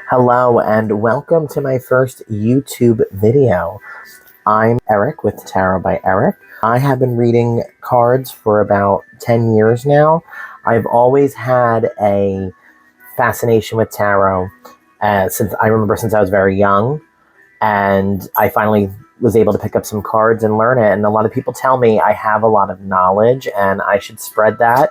Hello and welcome to my first YouTube video. I'm Eric with Tarot by Eric. I have been reading cards for about 10 years now. I've always had a fascination with tarot since I was very young, and I finally was able to pick up some cards and learn it. And a lot of people tell me I have a lot of knowledge and I should spread that.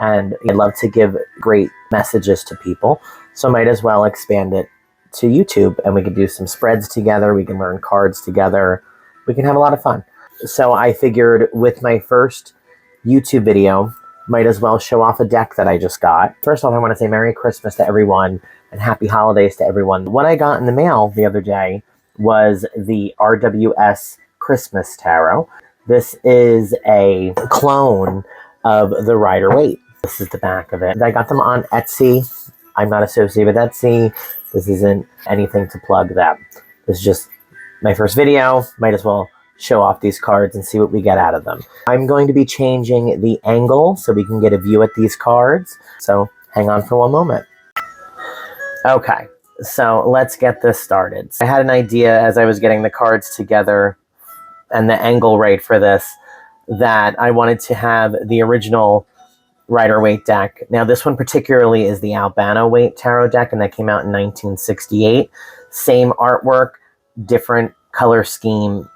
And I'd love to give great messages to people. So I might as well expand it to YouTube, and we can do some spreads together. We can learn cards together. We can have a lot of fun. So I figured with my first YouTube video, might as well show off a deck that I just got. First off, I want to say Merry Christmas to everyone and Happy Holidays to everyone. What I got in the mail the other day was the RWS Christmas Tarot. This is a clone of the Rider-Waite. This is the back of it. I got them on Etsy. I'm not associated with Etsy. This isn't anything to plug them. This is just my first video. Might as well show off these cards and see what we get out of them. I'm going to be changing the angle so we can get a view at these cards. So hang on for one moment. Okay, so let's get this started. I had an idea as I was getting the cards together and the angle right for this, that I wanted to have the original Rider-Waite deck. Now this one particularly is the Albano-Waite tarot deck, and that came out in 1968. Same artwork, different color scheme,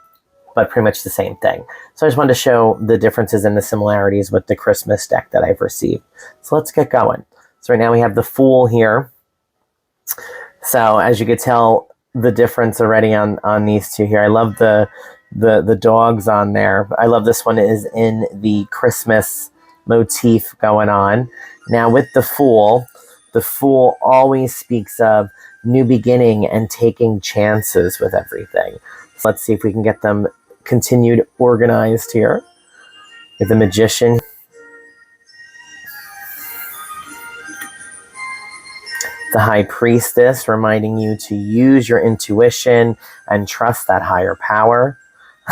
but pretty much the same thing. So I just wanted to show the differences and the similarities with the Christmas deck that I've received. So let's get going. So right now we have the Fool here. So as you could tell, the difference already on these two here. I love the dogs on there. I love this one is in the Christmas motif going on. Now with the Fool always speaks of new beginning and taking chances with everything. So let's see if we can get them continued organized here. With the Magician. The High Priestess, reminding you to use your intuition and trust that higher power.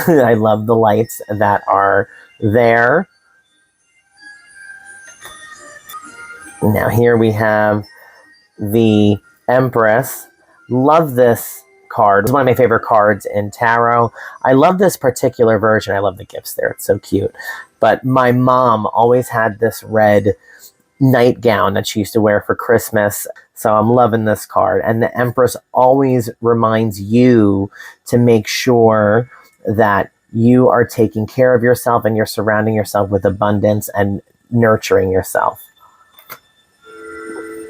I love the lights that are there. Now here we have the Empress. Love this card. It's one of my favorite cards in tarot. I love this particular version. I love the gifts there. It's so cute. But my mom always had this red nightgown that she used to wear for Christmas. So I'm loving this card. And the Empress always reminds you to make sure that you are taking care of yourself and you're surrounding yourself with abundance and nurturing yourself.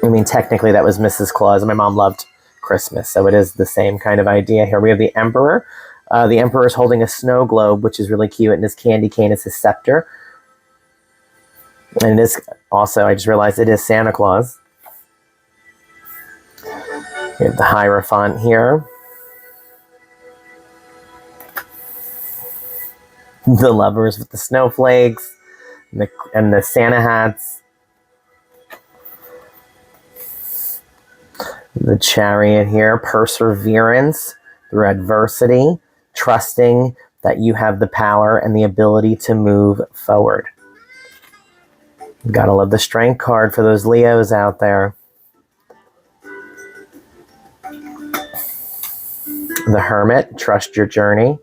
I mean, technically that was Mrs. Claus. My mom loved Christmas, so it is the same kind of idea. Here we have the Emperor. The Emperor is holding a snow globe, which is really cute, and his candy cane is his scepter. And it is also, I just realized it is Santa Claus. We have the Hierophant here. The Lovers with the snowflakes and the Santa hats. The Chariot here, perseverance through adversity, trusting that you have the power and the ability to move forward. Gotta love the Strength card for those Leos out there. The Hermit, trust your journey.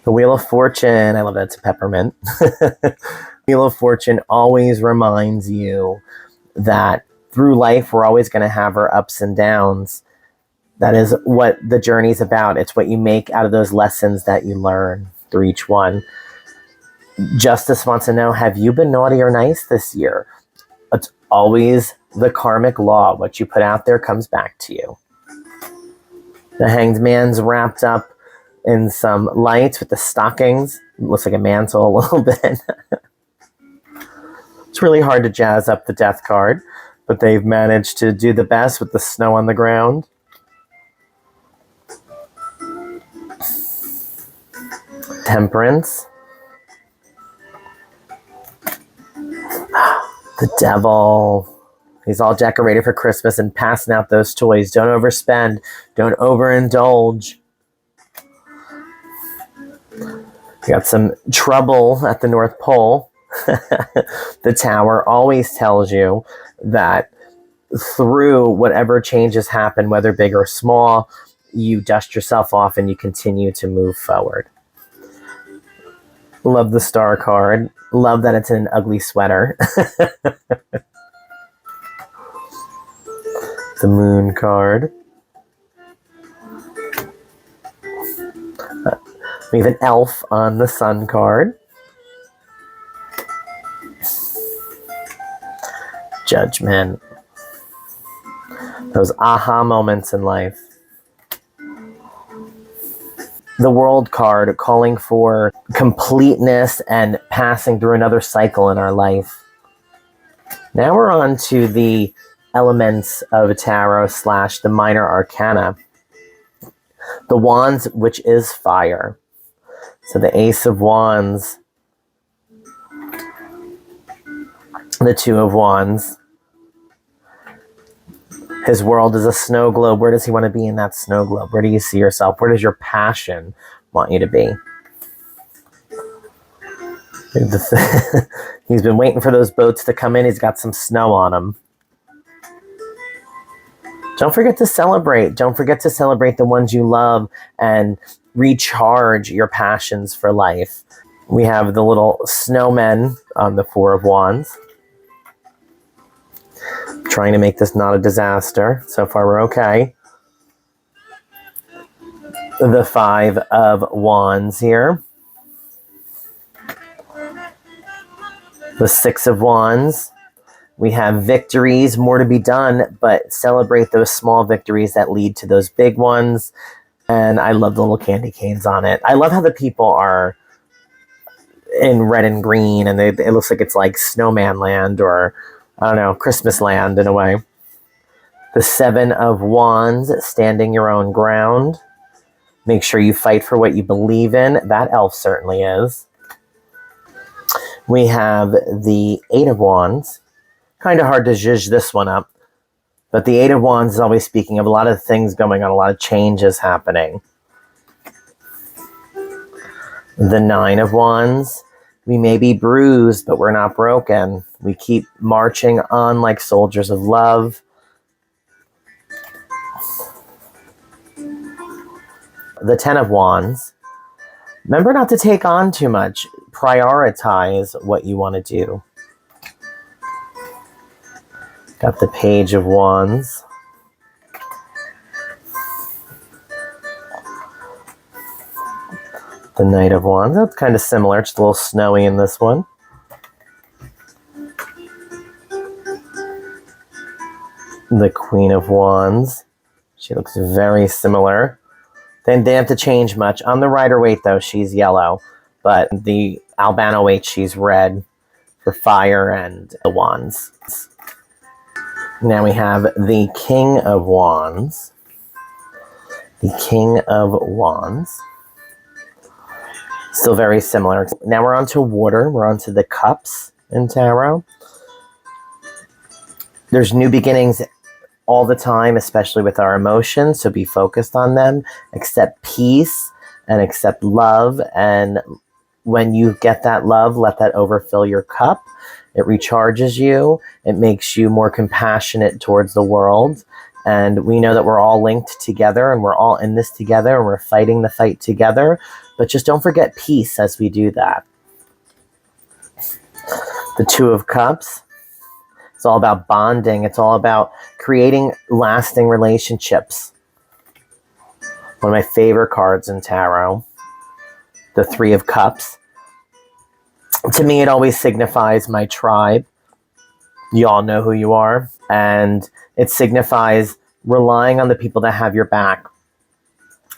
The Wheel of Fortune, I love that, it's a peppermint. Wheel of Fortune always reminds you that through life, we're always going to have our ups and downs. That is what the journey's about. It's what you make out of those lessons that you learn through each one. Justice wants to know, have you been naughty or nice this year? It's always the karmic law. What you put out there comes back to you. The Hanged Man's wrapped up in some lights with the stockings. It looks like a mantle a little bit. It's really hard to jazz up the Death card, but they've managed to do the best with the snow on the ground. Temperance. The Devil. He's all decorated for Christmas and passing out those toys. Don't overspend. Don't overindulge. We got some trouble at the North Pole. The Tower always tells you that through whatever changes happen, whether big or small, you dust yourself off and you continue to move forward. Love the star card. Love that it's in an ugly sweater. The moon card. We have an elf on the sun card. Judgment. Those aha moments in life. The world card, calling for completeness and passing through another cycle in our life. Now we're on to the elements of tarot / the minor arcana. The wands, which is fire. So the ace of wands, the two of wands. His world is a snow globe. Where does he want to be in that snow globe? Where do you see yourself? Where does your passion want you to be? He's been waiting for those boats to come in. He's got some snow on him. Don't forget to celebrate. Don't forget to celebrate the ones you love and recharge your passions for life. We have the little snowmen on the Four of Wands. Trying to make this not a disaster. So far, we're okay. The Five of Wands here. The Six of Wands. We have victories, more to be done, but celebrate those small victories that lead to those big ones. And I love the little candy canes on it. I love how the people are in red and green, and it looks like it's like Snowman Land or, I don't know, Christmas Land in a way. The Seven of Wands, standing your own ground. Make sure you fight for what you believe in. That elf certainly is. We have the Eight of Wands. Kind of hard to zhuzh this one up. But the Eight of Wands is always speaking of a lot of things going on, a lot of changes happening. The Nine of Wands. We may be bruised, but we're not broken. We keep marching on like soldiers of love. The Ten of Wands. Remember not to take on too much. Prioritize what you want to do. Got the Page of Wands. The Knight of Wands. That's kind of similar. Just a little snowy in this one. The Queen of Wands. She looks very similar. They didn't have to change much. On the Rider-Waite, though, she's yellow. But the Albano-Waite, she's red for fire and the wands. Now we have the King of Wands. The King of Wands. Still very similar. Now we're on to water. We're on to the cups in tarot. There's new beginnings all the time, especially with our emotions, so be focused on them. Accept peace and accept love, and when you get that love, let that overfill your cup. It recharges you. It makes you more compassionate towards the world. And we know that we're all linked together and we're all in this together and we're fighting the fight together. But just don't forget peace as we do that. The Two of Cups. It's all about bonding. It's all about creating lasting relationships. One of my favorite cards in tarot. The Three of Cups. To me, it always signifies my tribe. You all know who you are. And it signifies relying on the people that have your back.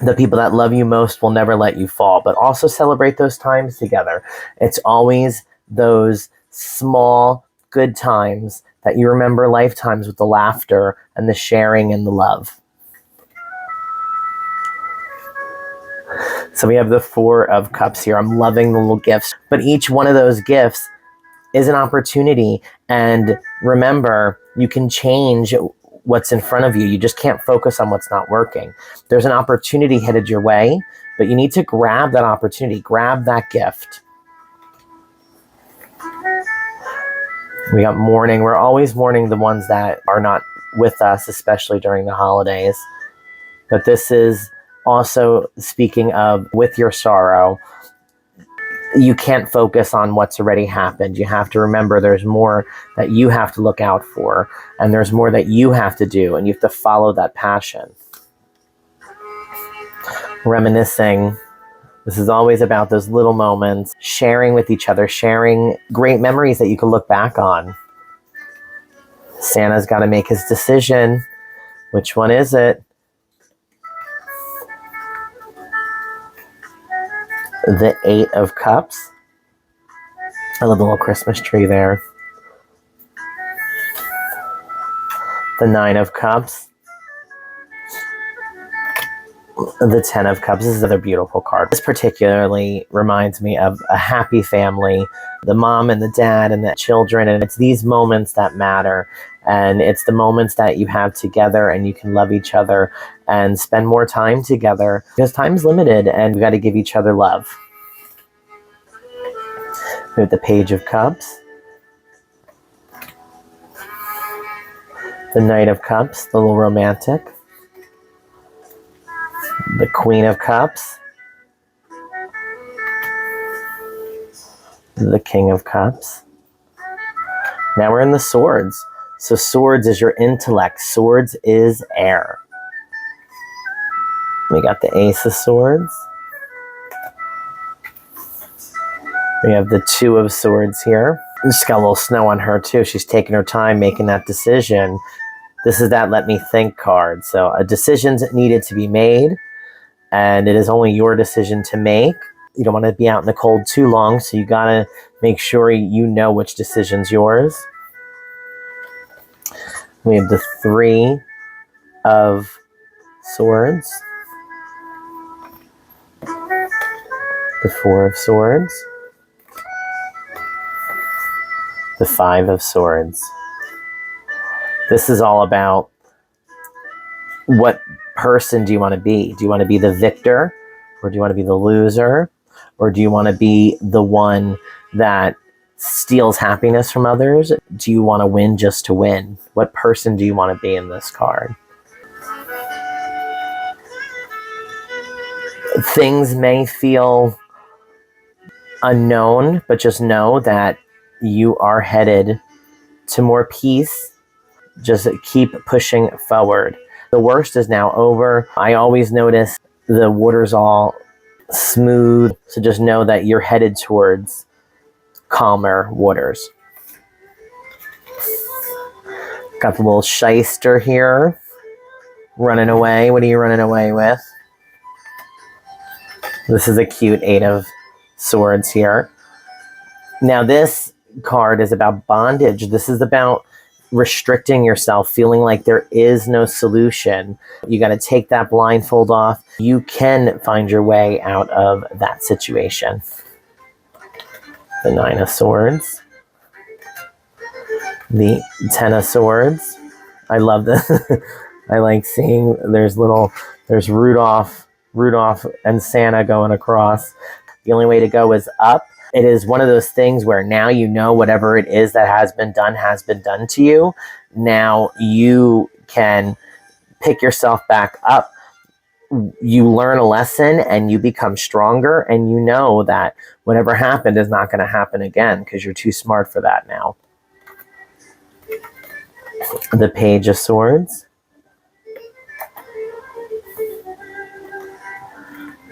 The people that love you most will never let you fall. But also celebrate those times together. It's always those small, good times that you remember lifetimes with the laughter and the sharing and the love. So we have the Four of Cups here. I'm loving the little gifts. But each one of those gifts is an opportunity. And remember, you can change what's in front of you. You just can't focus on what's not working. There's an opportunity headed your way, but you need to grab that opportunity. Grab that gift. We got mourning. We're always mourning the ones that are not with us, especially during the holidays. But this is also speaking of with your sorrow, you can't focus on what's already happened. You have to remember there's more that you have to look out for, and there's more that you have to do, and you have to follow that passion. Reminiscing. This is always about those little moments, sharing with each other, sharing great memories that you can look back on. Santa's got to make his decision. Which one is it? The Eight of Cups. I love the little Christmas tree there. The Nine of Cups. The Ten of Cups. This is another beautiful card. This particularly reminds me of a happy family, the mom and the dad and the children, and it's these moments that matter, and it's the moments that you have together and you can love each other and spend more time together because time's limited and we got to give each other love. We have the Page of Cups, the Knight of Cups, the little romantic, the Queen of Cups, the King of Cups. Now we're in the Swords. So Swords is your intellect. Swords is air. We got the Ace of Swords. We have the Two of Swords here. Just got a little snow on her too. She's taking her time making that decision. This is that let me think card. So a decision's needed to be made, and it is only your decision to make. You don't want to be out in the cold too long, so you got to make sure you know which decision's yours. We have the Three of Swords, the Four of Swords, the Five of Swords. This is all about what person do you want to be? Do you want to be the victor, or do you want to be the loser, or do you want to be the one that steals happiness from others? Do you want to win just to win? What person do you want to be in this card? Things may feel unknown, but just know that you are headed to more peace. Just keep pushing forward. The worst is now over. I always notice the water's all smooth, so just know that you're headed towards calmer waters. Got the little shyster here, running away. What are you running away with? This is a cute Eight of Swords here. Now this card is about bondage. This is about restricting yourself, feeling like there is no solution. You got to take that blindfold off. You can find your way out of that situation. The Nine of Swords, the Ten of Swords. I love this. I like seeing there's Rudolph and Santa going across. The only way to go is up. It is one of those things where now you know whatever it is that has been done to you. Now you can pick yourself back up. You learn a lesson and you become stronger, and you know that whatever happened is not going to happen again because you're too smart for that now. The Page of Swords.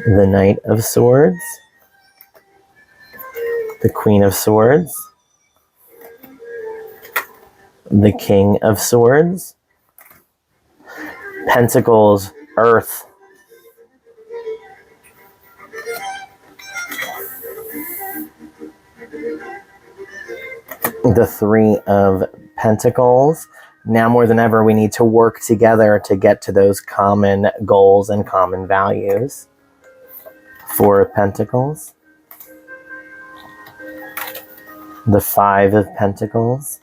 The Knight of Swords. The Queen of Swords, the King of Swords, Pentacles, Earth, the Three of Pentacles. Now more than ever, we need to work together to get to those common goals and common values. Four of Pentacles. The Five of Pentacles.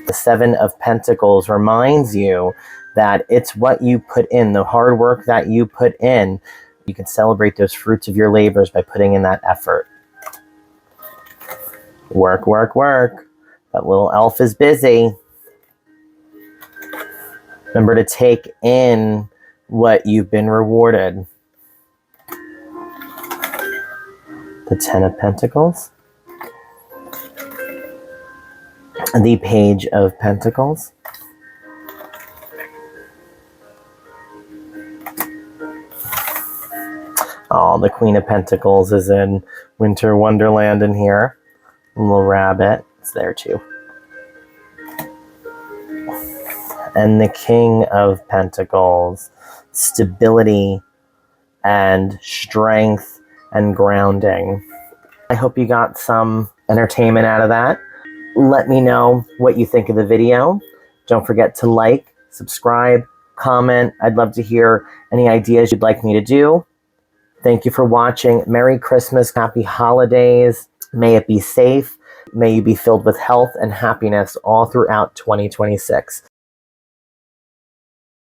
The Seven of Pentacles reminds you that it's what you put in, the hard work that you put in. You can celebrate those fruits of your labors by putting in that effort. Work, work, work. That little elf is busy. Remember to take in what you've been rewarded. The Ten of Pentacles. The Page of Pentacles. Oh, the Queen of Pentacles is in Winter Wonderland in here. A little rabbit. It's there too. And the King of Pentacles. Stability and strength and grounding. I hope you got some entertainment out of that. Let me know what you think of the video. Don't forget to like, subscribe, comment. I'd love to hear any ideas you'd like me to do. Thank you for watching. Merry Christmas. Happy holidays. May it be safe. May you be filled with health and happiness all throughout 2026.